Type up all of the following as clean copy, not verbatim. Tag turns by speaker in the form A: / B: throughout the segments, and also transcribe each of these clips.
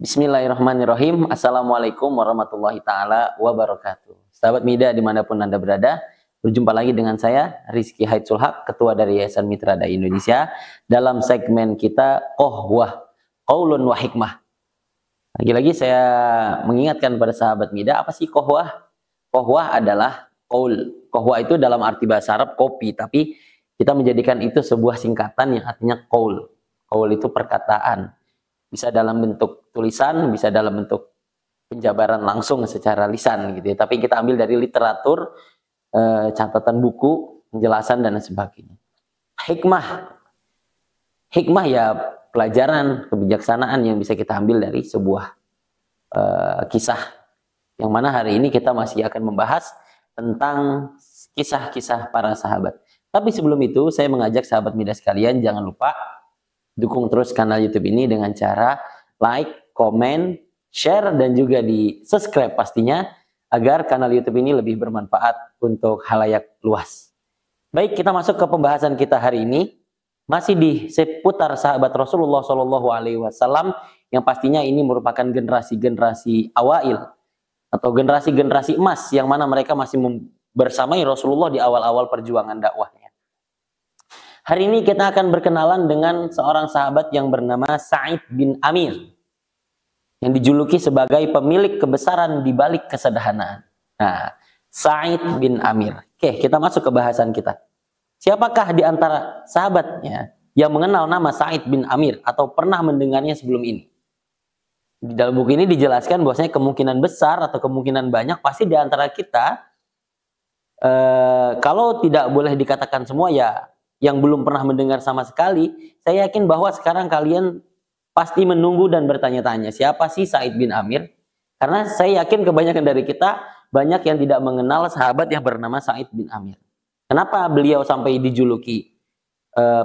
A: Bismillahirrahmanirrahim. Assalamualaikum warahmatullahi ta'ala wabarakatuh. Sahabat Mida dimanapun Anda berada, berjumpa lagi dengan saya, Rizky Haid Sulhaq, Ketua dari Yayasan Mitra Dai Indonesia, dalam segmen kita Qohwah, Qaulun wa Hikmah. Lagi-lagi saya mengingatkan pada sahabat Mida, apa sih Qohwah? Qohwah adalah Qaul. Qohwah itu dalam arti bahasa Arab kopi, tapi kita menjadikan itu sebuah singkatan yang artinya Qaul. Qaul itu perkataan. Bisa dalam bentuk tulisan, bisa dalam bentuk penjabaran langsung secara lisan gitu ya. Tapi kita ambil dari literatur, catatan buku, penjelasan dan sebagainya. Hikmah. Hikmah ya pelajaran, kebijaksanaan yang bisa kita ambil dari sebuah kisah. Yang mana hari ini kita masih akan membahas tentang kisah-kisah para sahabat. Tapi sebelum itu saya mengajak sahabat Mida sekalian, jangan lupa dukung terus kanal YouTube ini dengan cara like, komen, share, dan juga di subscribe pastinya agar kanal YouTube ini lebih bermanfaat untuk khalayak luas. Baik, kita masuk ke pembahasan kita hari ini, masih di seputar sahabat Rasulullah SAW yang pastinya ini merupakan generasi-generasi awail atau generasi-generasi emas yang mana mereka masih bersamai Rasulullah di awal-awal perjuangan dakwahnya. Hari ini kita akan berkenalan dengan seorang sahabat yang bernama Sa'id bin Amir, yang dijuluki sebagai pemilik kebesaran di balik kesederhanaan. Nah, Sa'id bin Amir. Oke, kita masuk ke bahasan kita. Siapakah di antara sahabatnya yang mengenal nama Sa'id bin Amir atau pernah mendengarnya sebelum ini? Di dalam buku ini dijelaskan bahwasanya kemungkinan besar atau kemungkinan banyak pasti di antara kita, kalau tidak boleh dikatakan semua ya, yang belum pernah mendengar sama sekali, saya yakin bahwa sekarang kalian pasti menunggu dan bertanya-tanya, siapa sih Sa'id bin Amir? Karena saya yakin kebanyakan dari kita banyak yang tidak mengenal sahabat yang bernama Sa'id bin Amir. Kenapa beliau sampai dijuluki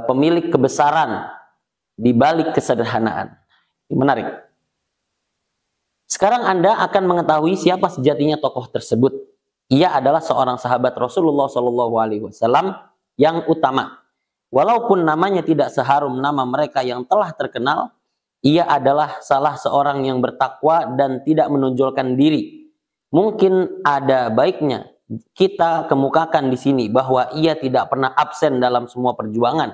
A: pemilik kebesaran di balik kesederhanaan? Menarik. Sekarang Anda akan mengetahui siapa sejatinya tokoh tersebut. Ia adalah seorang sahabat Rasulullah SAW yang utama. Walaupun namanya tidak seharum nama mereka yang telah terkenal, ia adalah salah seorang yang bertakwa dan tidak menonjolkan diri. Mungkin ada baiknya kita kemukakan di sini bahwa ia tidak pernah absen dalam semua perjuangan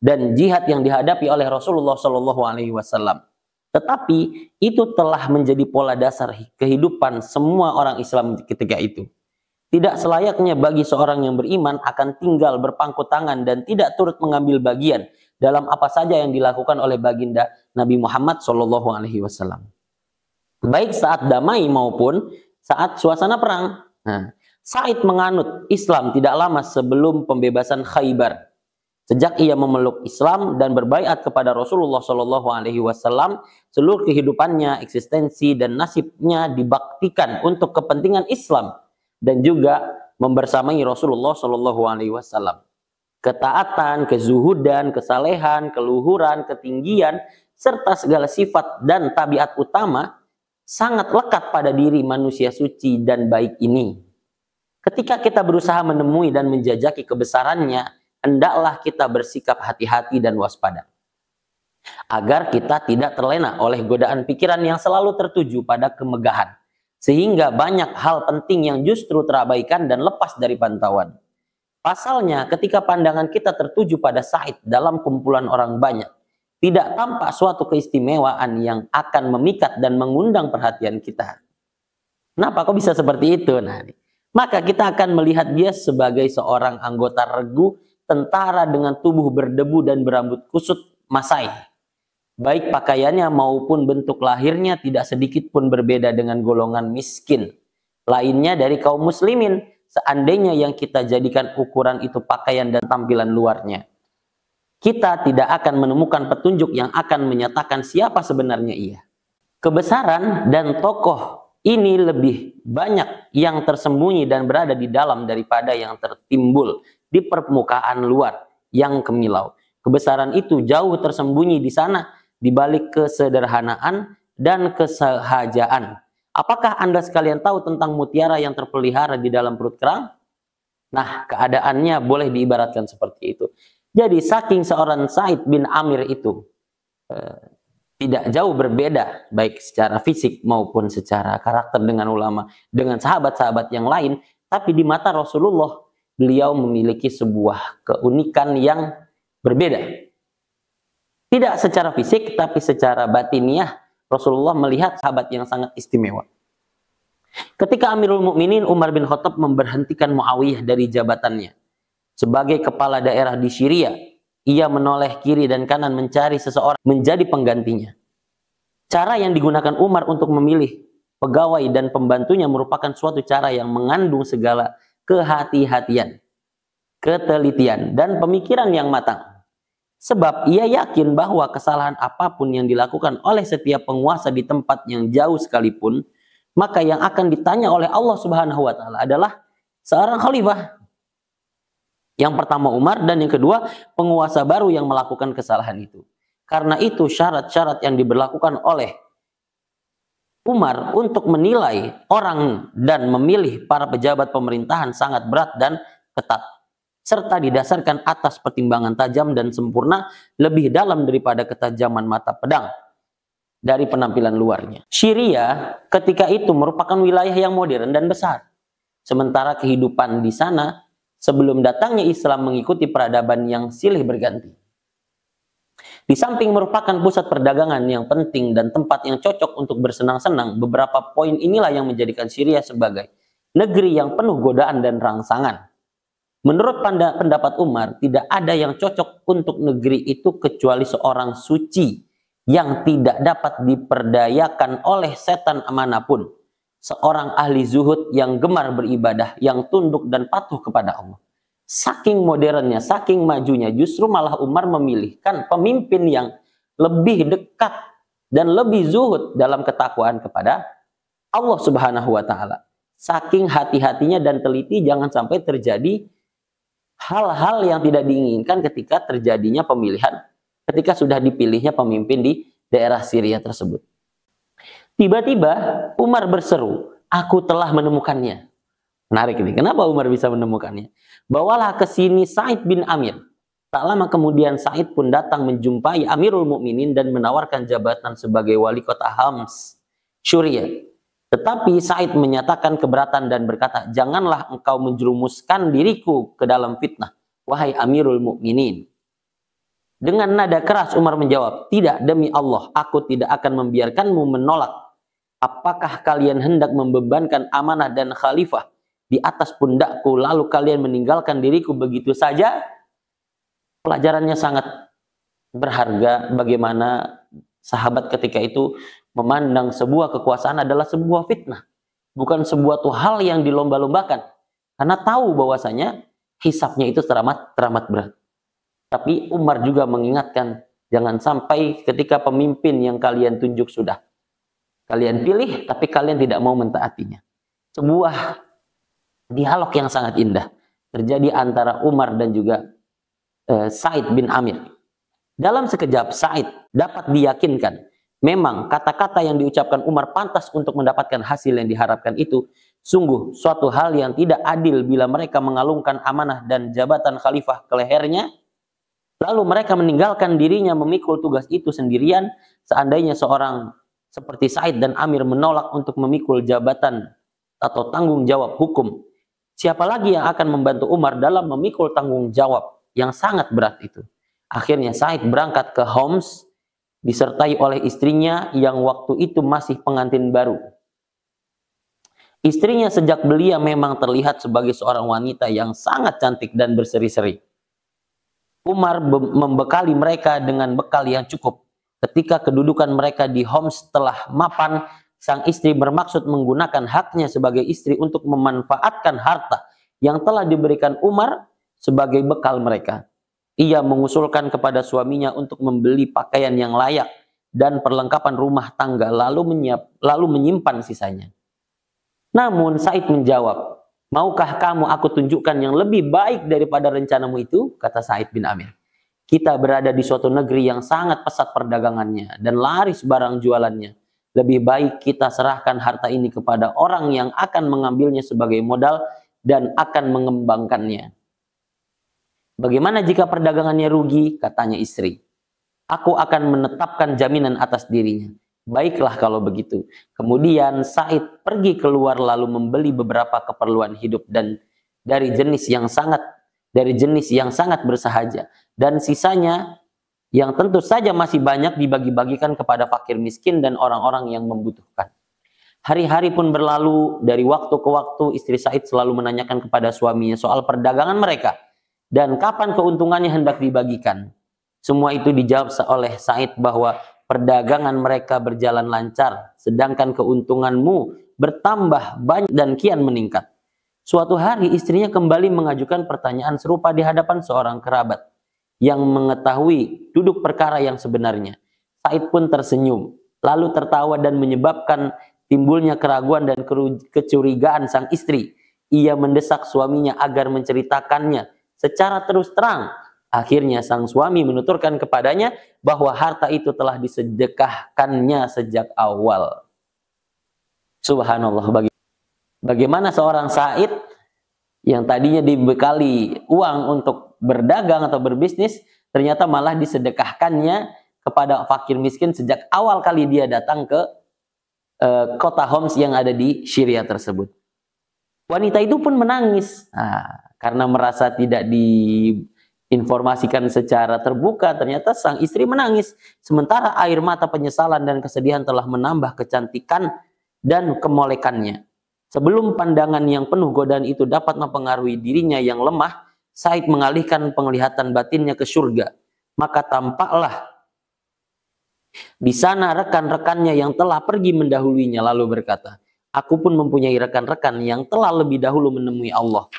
A: dan jihad yang dihadapi oleh Rasulullah SAW. Tetapi itu telah menjadi pola dasar kehidupan semua orang Islam ketika itu. Tidak selayaknya bagi seorang yang beriman akan tinggal berpangku tangan dan tidak turut mengambil bagian dalam apa saja yang dilakukan oleh baginda Nabi Muhammad SAW. Baik saat damai maupun saat suasana perang. Nah, Sa'id menganut Islam tidak lama sebelum pembebasan Khaybar. Sejak ia memeluk Islam dan berbaiat kepada Rasulullah SAW, seluruh kehidupannya, eksistensi dan nasibnya dibaktikan untuk kepentingan Islam dan juga membersamai Rasulullah SAW. Ketaatan, kezuhudan, kesalehan, keluhuran, ketinggian, serta segala sifat dan tabiat utama sangat lekat pada diri manusia suci dan baik ini. Ketika kita berusaha menemui dan menjajaki kebesarannya, hendaklah kita bersikap hati-hati dan waspada, agar kita tidak terlena oleh godaan pikiran yang selalu tertuju pada kemegahan, sehingga banyak hal penting yang justru terabaikan dan lepas dari pantauan. Pasalnya, ketika pandangan kita tertuju pada Sa'id dalam kumpulan orang banyak, tidak tampak suatu keistimewaan yang akan memikat dan mengundang perhatian kita. Kenapa kok bisa seperti itu? Nah, maka kita akan melihat dia sebagai seorang anggota regu tentara dengan tubuh berdebu dan berambut kusut Masai. Baik pakaiannya maupun bentuk lahirnya tidak sedikit pun berbeda dengan golongan miskin lainnya dari kaum muslimin, seandainya yang kita jadikan ukuran itu pakaian dan tampilan luarnya. Kita tidak akan menemukan petunjuk yang akan menyatakan siapa sebenarnya ia. Kebesaran dan tokoh ini lebih banyak yang tersembunyi dan berada di dalam daripada yang tertimbul di permukaan luar yang kemilau. Kebesaran itu jauh tersembunyi di sana, di balik kesederhanaan dan kesahajaan. Apakah Anda sekalian tahu tentang mutiara yang terpelihara di dalam perut kerang? Nah, keadaannya boleh diibaratkan seperti itu. Jadi saking seorang Sa'id bin Amir itu tidak jauh berbeda baik secara fisik maupun secara karakter dengan ulama, dengan sahabat-sahabat yang lain, tapi di mata Rasulullah beliau memiliki sebuah keunikan yang berbeda. Tidak secara fisik tapi secara batiniah Rasulullah melihat sahabat yang sangat istimewa. Ketika Amirul Mukminin Umar bin Khattab memberhentikan Muawiyah dari jabatannya sebagai kepala daerah di Syria, ia menoleh kiri dan kanan mencari seseorang menjadi penggantinya. Cara yang digunakan Umar untuk memilih pegawai dan pembantunya merupakan suatu cara yang mengandung segala kehati-hatian, ketelitian, dan pemikiran yang matang. Sebab ia yakin bahwa kesalahan apapun yang dilakukan oleh setiap penguasa di tempat yang jauh sekalipun, maka yang akan ditanya oleh Allah Subhanahu wa taala adalah seorang khalifah. Yang pertama Umar dan yang kedua penguasa baru yang melakukan kesalahan itu. Karena itu syarat-syarat yang diberlakukan oleh Umar untuk menilai orang dan memilih para pejabat pemerintahan sangat berat dan ketat. Serta didasarkan atas pertimbangan tajam dan sempurna lebih dalam daripada ketajaman mata pedang dari penampilan luarnya. Syria ketika itu merupakan wilayah yang modern dan besar. Sementara kehidupan di sana sebelum datangnya Islam mengikuti peradaban yang silih berganti. Di samping merupakan pusat perdagangan yang penting dan tempat yang cocok untuk bersenang-senang, beberapa poin inilah yang menjadikan Syria sebagai negeri yang penuh godaan dan rangsangan. Menurut pendapat Umar, tidak ada yang cocok untuk negeri itu kecuali seorang suci yang tidak dapat diperdayakan oleh setan manapun. Seorang ahli zuhud yang gemar beribadah, yang tunduk dan patuh kepada Allah. Saking modernnya, saking majunya, justru malah Umar memilihkan pemimpin yang lebih dekat dan lebih zuhud dalam ketakwaan kepada Allah Subhanahu wa taala. Saking hati-hatinya dan teliti jangan sampai terjadi hal-hal yang tidak diinginkan ketika terjadinya pemilihan, ketika sudah dipilihnya pemimpin di daerah Syria tersebut. Tiba-tiba Umar berseru, "Aku telah menemukannya." Menarik ini. Kenapa Umar bisa menemukannya? "Bawalah ke sini Sa'id bin Amir." Tak lama kemudian Sa'id pun datang menjumpai Amirul Mukminin dan menawarkan jabatan sebagai wali kota Homs, Syria. Tetapi Sa'id menyatakan keberatan dan berkata, "Janganlah engkau menjerumuskan diriku ke dalam fitnah, wahai Amirul Mukminin." Dengan nada keras Umar menjawab, "Tidak, demi Allah, aku tidak akan membiarkanmu menolak. Apakah kalian hendak membebankan amanah dan khalifah di atas pundakku, lalu kalian meninggalkan diriku begitu saja?" Pelajarannya sangat berharga bagaimana sahabat ketika itu memandang sebuah kekuasaan adalah sebuah fitnah, bukan sebuah hal yang dilomba-lombakan, karena tahu bahwasanya hisabnya itu teramat berat. Tapi Umar juga mengingatkan, jangan sampai ketika pemimpin yang kalian tunjuk sudah kalian pilih, tapi kalian tidak mau mentaatinya. Sebuah dialog yang sangat indah terjadi antara Umar dan juga Sa'id bin Amir. Dalam sekejap Sa'id dapat diyakinkan memang kata-kata yang diucapkan Umar pantas untuk mendapatkan hasil yang diharapkan itu. Sungguh suatu hal yang tidak adil bila mereka mengalungkan amanah dan jabatan khalifah ke lehernya, lalu mereka meninggalkan dirinya memikul tugas itu sendirian. Seandainya seorang seperti Sa'id dan Amir menolak untuk memikul jabatan atau tanggung jawab hukum, siapa lagi yang akan membantu Umar dalam memikul tanggung jawab yang sangat berat itu? Akhirnya Sa'id berangkat ke Homs disertai oleh istrinya yang waktu itu masih pengantin baru. Istrinya sejak belia memang terlihat sebagai seorang wanita yang sangat cantik dan berseri-seri. Umar membekali mereka dengan bekal yang cukup. Ketika kedudukan mereka di Homs telah mapan, sang istri bermaksud menggunakan haknya sebagai istri untuk memanfaatkan harta yang telah diberikan Umar sebagai bekal mereka. Ia mengusulkan kepada suaminya untuk membeli pakaian yang layak dan perlengkapan rumah tangga, lalu menyimpan sisanya. Namun Sa'id menjawab, "Maukah kamu aku tunjukkan yang lebih baik daripada rencanamu itu?" Kata Sa'id bin Amir. "Kita berada di suatu negeri yang sangat pesat perdagangannya dan laris barang jualannya. Lebih baik kita serahkan harta ini kepada orang yang akan mengambilnya sebagai modal dan akan mengembangkannya." "Bagaimana jika perdagangannya rugi?" katanya istri. Aku akan menetapkan jaminan atas dirinya. Baiklah kalau begitu. Kemudian Sa'id pergi keluar lalu membeli beberapa keperluan hidup dan dari jenis yang sangat bersahaja, dan sisanya yang tentu saja masih banyak dibagi-bagikan kepada fakir miskin dan orang-orang yang membutuhkan. Hari-hari pun berlalu, dari waktu ke waktu istri Sa'id selalu menanyakan kepada suaminya soal perdagangan mereka dan kapan keuntungannya hendak dibagikan. Semua itu dijawab oleh Sa'id bahwa perdagangan mereka berjalan lancar, sedangkan keuntunganmu bertambah banyak dan kian meningkat. Suatu hari istrinya kembali mengajukan pertanyaan serupa di hadapan seorang kerabat yang mengetahui duduk perkara yang sebenarnya. Sa'id pun tersenyum, lalu tertawa dan menyebabkan timbulnya keraguan dan kecurigaan sang istri. Ia mendesak suaminya agar menceritakannya secara terus terang. Akhirnya sang suami menuturkan kepadanya bahwa harta itu telah disedekahkannya sejak awal. Subhanallah, bagaimana seorang Sa'id yang tadinya dibekali uang untuk berdagang atau berbisnis, ternyata malah disedekahkannya kepada fakir miskin sejak awal kali dia datang ke kota Homs yang ada di Syria tersebut. Wanita itu pun menangis karena merasa tidak diinformasikan secara terbuka. Ternyata sang istri menangis, sementara air mata penyesalan dan kesedihan telah menambah kecantikan dan kemolekannya. Sebelum pandangan yang penuh godaan itu dapat mempengaruhi dirinya yang lemah, Sa'id mengalihkan penglihatan batinnya ke surga. Maka tampaklah di sana rekan-rekannya yang telah pergi mendahuluinya, lalu berkata, aku pun mempunyai rekan-rekan yang telah lebih dahulu menemui Allah,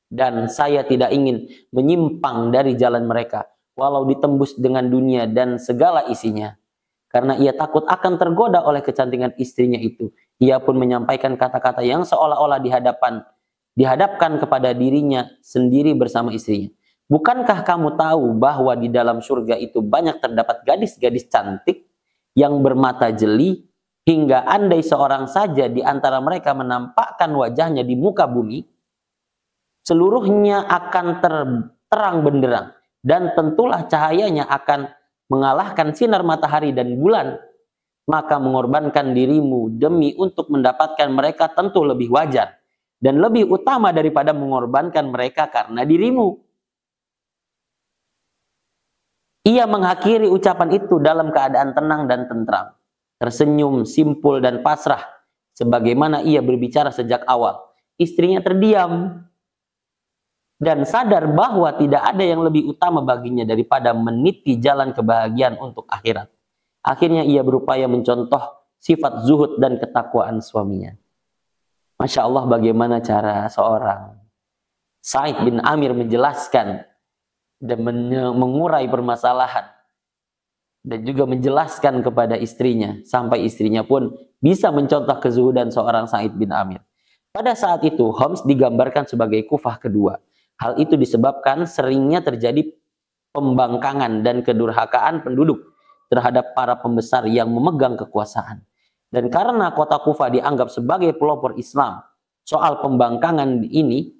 A: dan saya tidak ingin menyimpang dari jalan mereka, walau ditembus dengan dunia dan segala isinya. Karena ia takut akan tergoda oleh kecantikan istrinya itu, ia pun menyampaikan kata-kata yang seolah-olah dihadapkan kepada dirinya sendiri bersama istrinya. Bukankah kamu tahu bahwa di dalam surga itu banyak terdapat gadis-gadis cantik yang bermata jeli, hingga andai seorang saja di antara mereka menampakkan wajahnya di muka bumi, seluruhnya akan terang benderang, dan tentulah cahayanya akan mengalahkan sinar matahari dan bulan. Maka mengorbankan dirimu demi untuk mendapatkan mereka tentu lebih wajar dan lebih utama daripada mengorbankan mereka karena dirimu. Ia mengakhiri ucapan itu dalam keadaan tenang dan tentram, tersenyum, simpul dan pasrah, sebagaimana ia berbicara sejak awal. Istrinya terdiam dan sadar bahwa tidak ada yang lebih utama baginya daripada meniti jalan kebahagiaan untuk akhirat. Akhirnya ia berupaya mencontoh sifat zuhud dan ketakwaan suaminya. Masya Allah, bagaimana cara seorang Sa'id bin Amir menjelaskan dan mengurai permasalahan dan juga menjelaskan kepada istrinya, sampai istrinya pun bisa mencontoh kezuhudan seorang Sa'id bin Amir. Pada saat itu Homs digambarkan sebagai Kufah kedua. Hal itu disebabkan seringnya terjadi pembangkangan dan kedurhakaan penduduk terhadap para pembesar yang memegang kekuasaan. Dan karena kota Kufah dianggap sebagai pelopor Islam, soal pembangkangan ini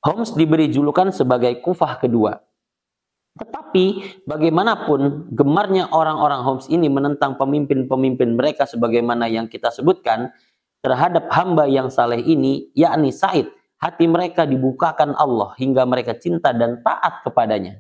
A: Homs diberi julukan sebagai Kufah kedua. Tetapi bagaimanapun gemarnya orang-orang Homs ini menentang pemimpin-pemimpin mereka sebagaimana yang kita sebutkan terhadap hamba yang saleh ini, yakni Sa'id, hati mereka dibukakan Allah hingga mereka cinta dan taat kepadanya.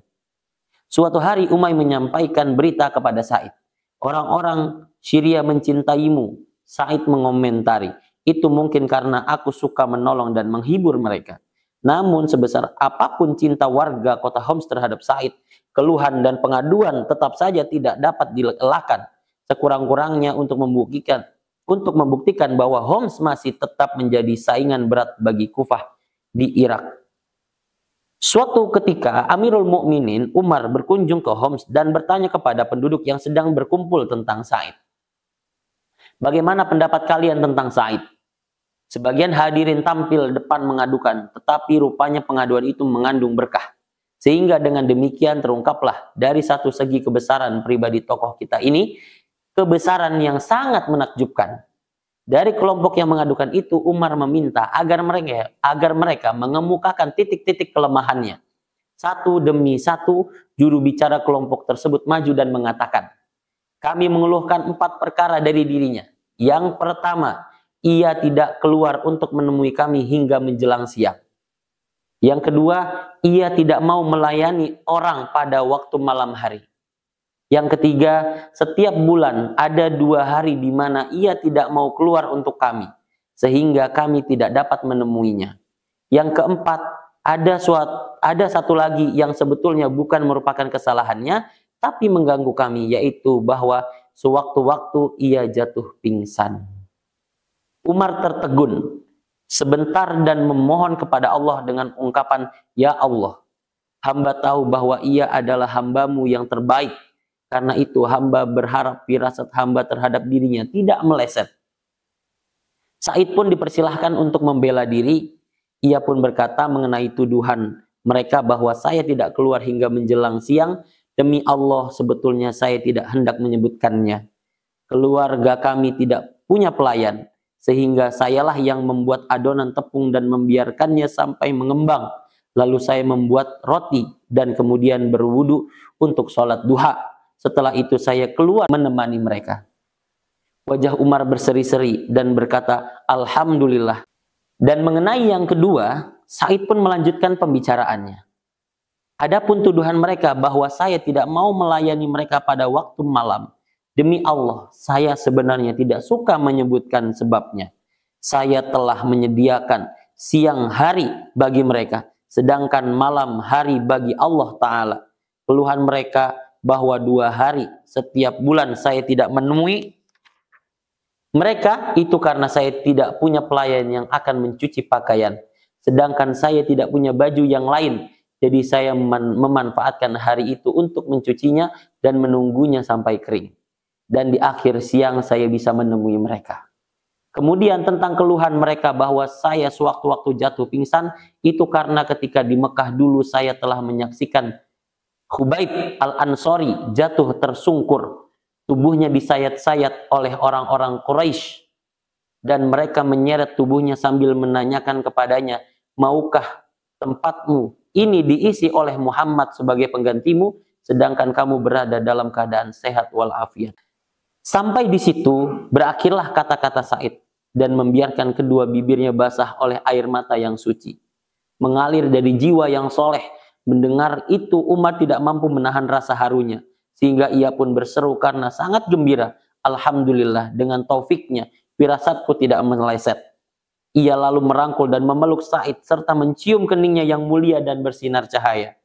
A: Suatu hari Umay menyampaikan berita kepada Sa'id, orang-orang Syria mencintaimu. Sa'id mengomentari, itu mungkin karena aku suka menolong dan menghibur mereka. Namun sebesar apapun cinta warga kota Homs terhadap Sa'id, keluhan dan pengaduan tetap saja tidak dapat dielakkan. Sekurang-kurangnya untuk membuktikan bahwa Homs masih tetap menjadi saingan berat bagi Kufah di Irak. Suatu ketika Amirul Mukminin Umar berkunjung ke Homs dan bertanya kepada penduduk yang sedang berkumpul tentang Sa'id. Bagaimana pendapat kalian tentang Sa'id? Sebagian hadirin tampil depan mengadukan, tetapi rupanya pengaduan itu mengandung berkah. Sehingga dengan demikian terungkaplah dari satu segi kebesaran pribadi tokoh kita ini, kebesaran yang sangat menakjubkan. Dari kelompok yang mengadukan itu, Umar meminta agar mereka mengemukakan titik-titik kelemahannya. Satu demi satu, juru bicara kelompok tersebut maju dan mengatakan, kami mengeluhkan 4 perkara dari dirinya. Yang pertama, ia tidak keluar untuk menemui kami hingga menjelang siang. Yang kedua, ia tidak mau melayani orang pada waktu malam hari. Yang ketiga, setiap bulan ada 2 hari di mana ia tidak mau keluar untuk kami, sehingga kami tidak dapat menemuinya. Yang keempat, ada satu lagi yang sebetulnya bukan merupakan kesalahannya, tapi mengganggu kami, yaitu bahwa sewaktu-waktu ia jatuh pingsan. Umar tertegun sebentar dan memohon kepada Allah dengan ungkapan, ya Allah, hamba tahu bahwa ia adalah hambamu yang terbaik. Karena itu hamba berharap firasat hamba terhadap dirinya tidak meleset. Said pun dipersilahkan untuk membela diri. Ia pun berkata mengenai tuduhan mereka bahwa saya tidak keluar hingga menjelang siang. Demi Allah, sebetulnya saya tidak hendak menyebutkannya. Keluarga kami tidak punya pelayan, sehingga sayalah yang membuat adonan tepung dan membiarkannya sampai mengembang. Lalu saya membuat roti dan kemudian berwudu untuk sholat duha. Setelah itu saya keluar menemani mereka. Wajah Umar berseri-seri dan berkata, Alhamdulillah. Dan mengenai yang kedua, Said pun melanjutkan pembicaraannya. Adapun tuduhan mereka bahwa saya tidak mau melayani mereka pada waktu malam. Demi Allah, saya sebenarnya tidak suka menyebutkan sebabnya. Saya telah menyediakan siang hari bagi mereka, sedangkan malam hari bagi Allah Ta'ala. Keluhan mereka bahwa 2 hari setiap bulan saya tidak menemui mereka, itu karena saya tidak punya pelayan yang akan mencuci pakaian, sedangkan saya tidak punya baju yang lain, jadi saya memanfaatkan hari itu untuk mencucinya dan menunggunya sampai kering, dan di akhir siang saya bisa menemui mereka. Kemudian tentang keluhan mereka bahwa saya sewaktu-waktu jatuh pingsan, itu karena ketika di Mekah dulu saya telah menyaksikan Khubayb al-Ansori jatuh tersungkur, tubuhnya disayat-sayat oleh orang-orang Quraisy, dan mereka menyeret tubuhnya sambil menanyakan kepadanya, maukah tempatmu ini diisi oleh Muhammad sebagai penggantimu, sedangkan kamu berada dalam keadaan sehat walafiat. Sampai di situ berakhirlah kata-kata Said, dan membiarkan kedua bibirnya basah oleh air mata yang suci, mengalir dari jiwa yang soleh. Mendengar itu Umar tidak mampu menahan rasa harunya, sehingga ia pun berseru karena sangat gembira, Alhamdulillah, dengan taufiknya firasatku tidak meleset. Ia lalu merangkul dan memeluk Said serta mencium keningnya yang mulia dan bersinar cahaya.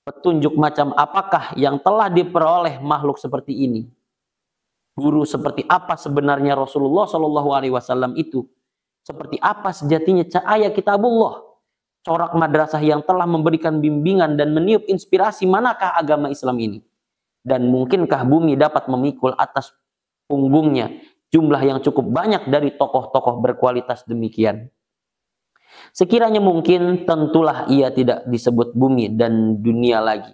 A: Petunjuk macam apakah yang telah diperoleh makhluk seperti ini? Guru seperti apa sebenarnya Rasulullah SAW itu? Seperti apa sejatinya cahaya kitabullah? Corak madrasah yang telah memberikan bimbingan dan meniup inspirasi manakah agama Islam ini? Dan mungkinkah bumi dapat memikul atas punggungnya jumlah yang cukup banyak dari tokoh-tokoh berkualitas demikian? Sekiranya mungkin, tentulah ia tidak disebut bumi dan dunia lagi.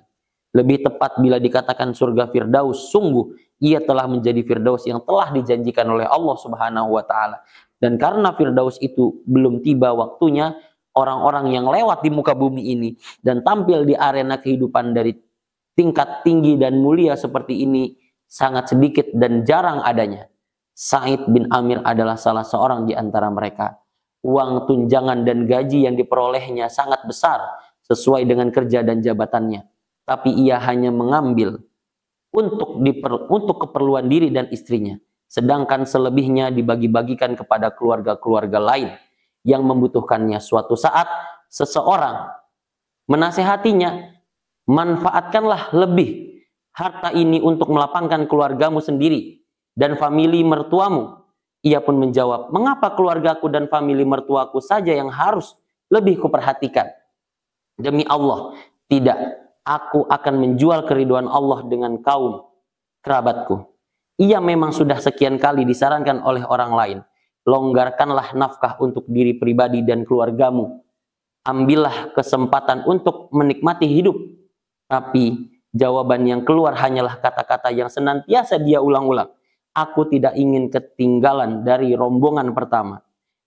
A: Lebih tepat bila dikatakan surga Firdaus, sungguh ia telah menjadi Firdaus yang telah dijanjikan oleh Allah Subhanahu wa Ta'ala. Dan karena Firdaus itu belum tiba waktunya, orang-orang yang lewat di muka bumi ini dan tampil di arena kehidupan dari tingkat tinggi dan mulia seperti ini sangat sedikit dan jarang adanya. Said bin Amir adalah salah seorang di antara mereka. Uang tunjangan dan gaji yang diperolehnya sangat besar sesuai dengan kerja dan jabatannya. Tapi ia hanya mengambil untuk keperluan diri dan istrinya. Sedangkan selebihnya dibagi-bagikan kepada keluarga-keluarga lain yang membutuhkannya. Suatu saat seseorang menasehatinya, manfaatkanlah lebih harta ini untuk melapangkan keluargamu sendiri dan famili mertuamu. Ia pun menjawab, mengapa keluargaku dan famili mertuaku saja yang harus lebih kuperhatikan? Demi Allah, tidak. Aku akan menjual keriduan Allah dengan kaum kerabatku. Ia memang sudah sekian kali disarankan oleh orang lain. Longgarkanlah nafkah untuk diri pribadi dan keluargamu. Ambillah kesempatan untuk menikmati hidup. Tapi jawaban yang keluar hanyalah kata-kata yang senantiasa dia ulang-ulang. Aku tidak ingin ketinggalan dari rombongan pertama.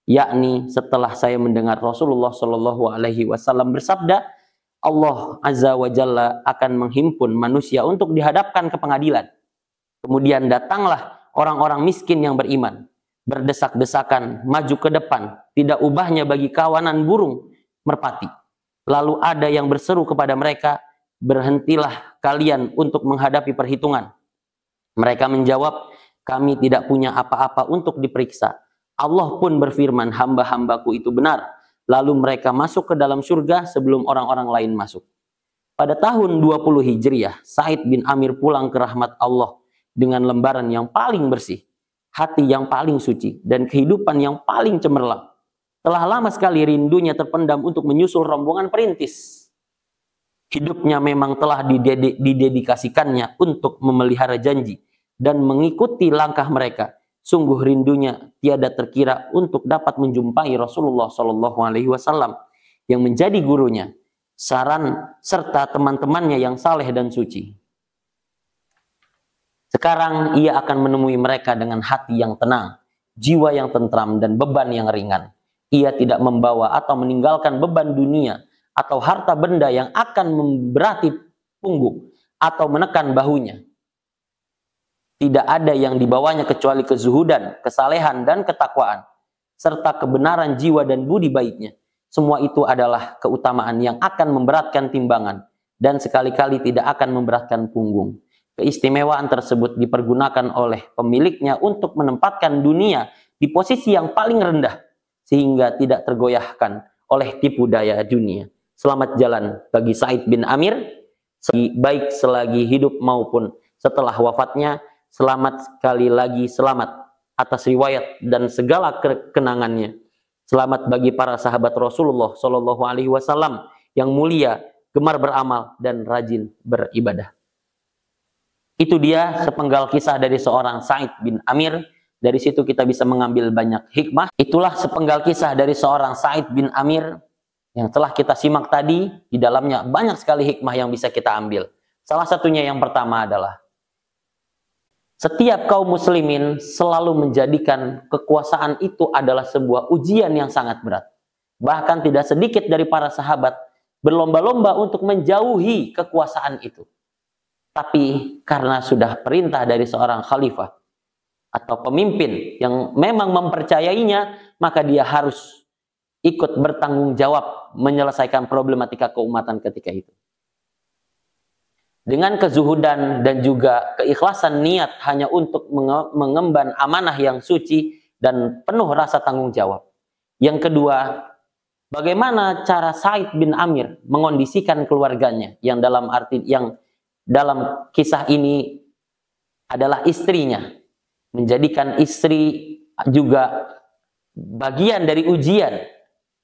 A: Yakni setelah saya mendengar Rasulullah SAW bersabda, Allah Azza wa Jalla akan menghimpun manusia untuk dihadapkan ke pengadilan. Kemudian datanglah orang-orang miskin yang beriman, berdesak-desakan maju ke depan, tidak ubahnya bagi kawanan burung merpati. Lalu ada yang berseru kepada mereka, berhentilah kalian untuk menghadapi perhitungan. Mereka menjawab, kami tidak punya apa-apa untuk diperiksa. Allah pun berfirman, hamba-hambaku itu benar. Lalu mereka masuk ke dalam surga sebelum orang-orang lain masuk. Pada tahun 20 Hijriah, Sa'id bin Amir pulang ke rahmat Allah dengan lembaran yang paling bersih, hati yang paling suci, dan kehidupan yang paling cemerlang. Telah lama sekali rindunya terpendam untuk menyusul rombongan perintis. Hidupnya memang telah didedikasikannya untuk memelihara janji dan mengikuti langkah mereka. Sungguh rindunya tiada terkira untuk dapat menjumpai Rasulullah SAW yang menjadi gurunya, saran serta teman-temannya yang saleh dan suci. Sekarang ia akan menemui mereka dengan hati yang tenang, jiwa yang tentram, dan beban yang ringan. Ia tidak membawa atau meninggalkan beban dunia atau harta benda yang akan memberati punggung atau menekan bahunya. Tidak ada yang dibawanya kecuali kezuhudan, kesalehan, dan ketakwaan, serta kebenaran jiwa dan budi baiknya. Semua itu adalah keutamaan yang akan memberatkan timbangan, dan sekali-kali tidak akan memberatkan punggung. Keistimewaan tersebut dipergunakan oleh pemiliknya untuk menempatkan dunia di posisi yang paling rendah, sehingga tidak tergoyahkan oleh tipu daya dunia. Selamat jalan bagi Sa'id bin Amir, baik selagi hidup maupun setelah wafatnya. Selamat sekali lagi, selamat atas riwayat dan segala kenangannya. Selamat bagi para sahabat Rasulullah SAW yang mulia, gemar beramal, dan rajin beribadah. Itu dia sepenggal kisah dari seorang Sa'id bin Amir. Dari situ kita bisa mengambil banyak hikmah. Itulah sepenggal kisah dari seorang Sa'id bin Amir yang telah kita simak tadi. Di dalamnya banyak sekali hikmah yang bisa kita ambil. Salah satunya yang pertama adalah setiap kaum muslimin selalu menjadikan kekuasaan itu adalah sebuah ujian yang sangat berat. Bahkan tidak sedikit dari para sahabat berlomba-lomba untuk menjauhi kekuasaan itu. Tapi karena sudah perintah dari seorang khalifah atau pemimpin yang memang mempercayainya, maka dia harus ikut bertanggung jawab menyelesaikan problematika keumatan ketika itu. Dengan kezuhudan dan juga keikhlasan niat hanya untuk mengemban amanah yang suci dan penuh rasa tanggung jawab. Yang kedua, bagaimana cara Sa'id bin Amir mengondisikan keluarganya yang dalam kisah ini adalah istrinya. Menjadikan istri juga bagian dari ujian,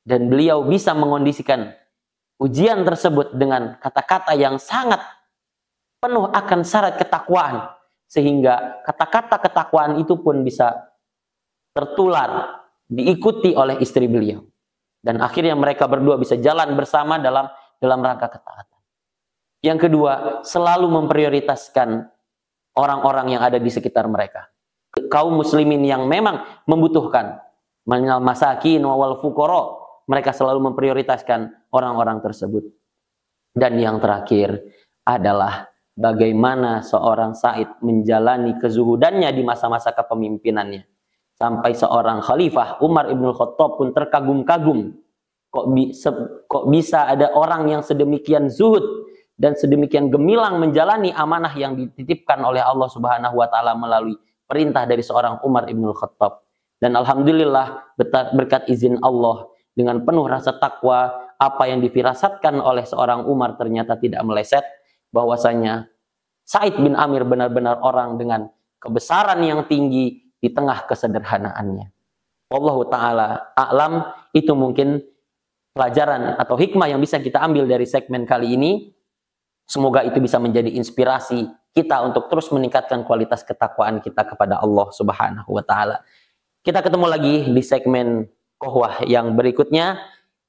A: dan beliau bisa mengondisikan ujian tersebut dengan kata-kata yang sangat penuh akan syarat ketakwaan, sehingga kata-kata ketakwaan itu pun bisa tertular, diikuti oleh istri beliau, dan akhirnya mereka berdua bisa jalan bersama dalam rangka ketaatan. Yang kedua, selalu memprioritaskan orang-orang yang ada di sekitar mereka, kaum muslimin yang memang membutuhkan, minal masakin wal fuqara, mereka selalu memprioritaskan orang-orang tersebut. Dan yang terakhir adalah bagaimana seorang Sa'id menjalani kezuhudannya di masa-masa kepemimpinannya. Sampai seorang khalifah Umar ibn Khattab pun terkagum-kagum. Kok bisa ada orang yang sedemikian zuhud dan sedemikian gemilang menjalani amanah yang dititipkan oleh Allah Subhanahu wa taala melalui perintah dari seorang Umar ibn Khattab. Dan alhamdulillah berkat izin Allah, dengan penuh rasa takwa, apa yang difirasatkan oleh seorang Umar ternyata tidak meleset. Bahwasanya Sa'id bin Amir benar-benar orang dengan kebesaran yang tinggi di tengah kesederhanaannya. Wallahu ta'ala a'lam. Itu mungkin pelajaran atau hikmah yang bisa kita ambil dari segmen kali ini. Semoga itu bisa menjadi inspirasi kita untuk terus meningkatkan kualitas ketakwaan kita kepada Allah Subhanahu wa ta'ala. Kita ketemu lagi di segmen Kohwah yang berikutnya.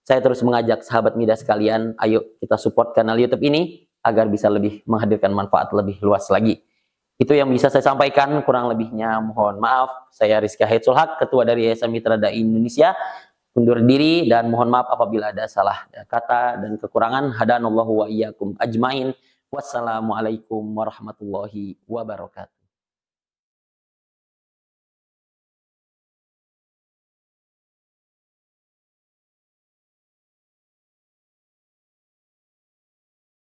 A: Saya terus mengajak sahabat Midas sekalian, ayo kita support kanal YouTube ini agar bisa lebih menghadirkan manfaat lebih luas lagi. Itu yang bisa saya sampaikan, kurang lebihnya mohon maaf. Saya Rizky Haidsul Haq, Ketua dari Yayasan Mitra Dai Indonesia. undur diri dan mohon maaf apabila ada salah kata dan kekurangan. Hadanallahu wa iyyakum ajmain. Wassalamualaikum warahmatullahi wabarakatuh.